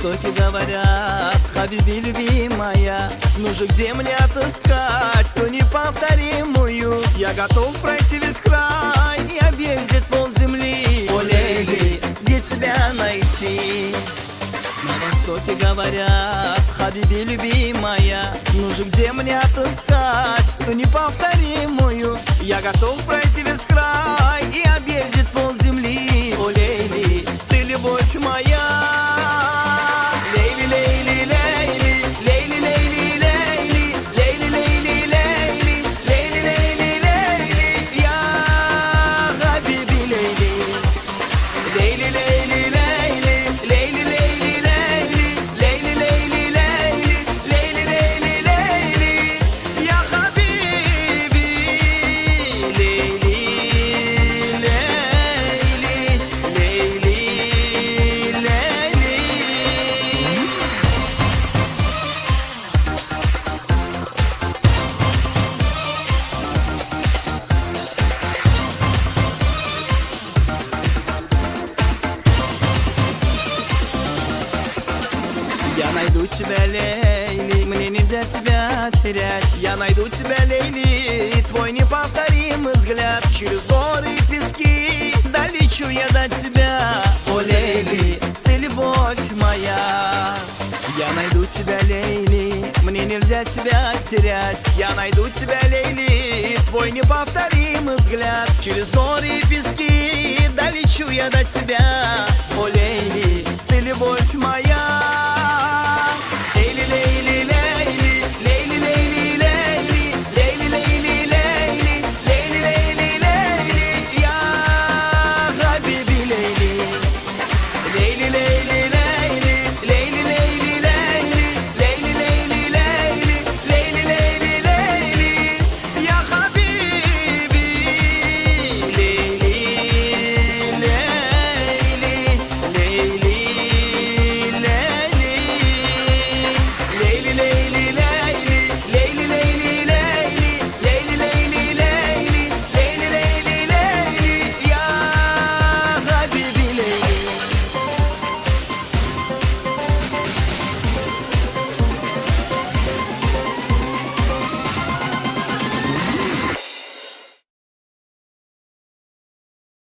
востоке говорят: Хабиби, любимая, ну же где мне отыскать ту неповторимую? Я готов пройти весь край и объездить полземли. О, Лейли, где тебя найти? На востоке говорят: Хабиби, любимая, ну же где мне отыскать ту неповторимую? Я готов пройти весь край и объездить полземли. О, Лейли, ты любовь моя. Лейли, Лейли, Лейли, Лейли, Лейли, Лейли, Лейли, Лейли, Лейли, Лейли, Лейли, Лейли, я Хабиби, Лейли. Лейли, Лейли, Лейли, Лейли, Лейли, Лейли, Лейли, Лейли, Лейли, Лейли, Лейли, Лейли, я Хабиби, Лейли, Лейли, Лейли, Лейли. Я найду тебя, Лейли, мне нельзя тебя терять. Я найду тебя, Лейли, и твой неповторимый взгляд. Через горы и пески долечу я до тебя. О, Лейли, ты любовь моя. Я найду тебя, Лейли, мне нельзя тебя терять. Я найду тебя, Лейли, и твой неповторимый взгляд. Через горы и пески долечу я до тебя. О, Лейли,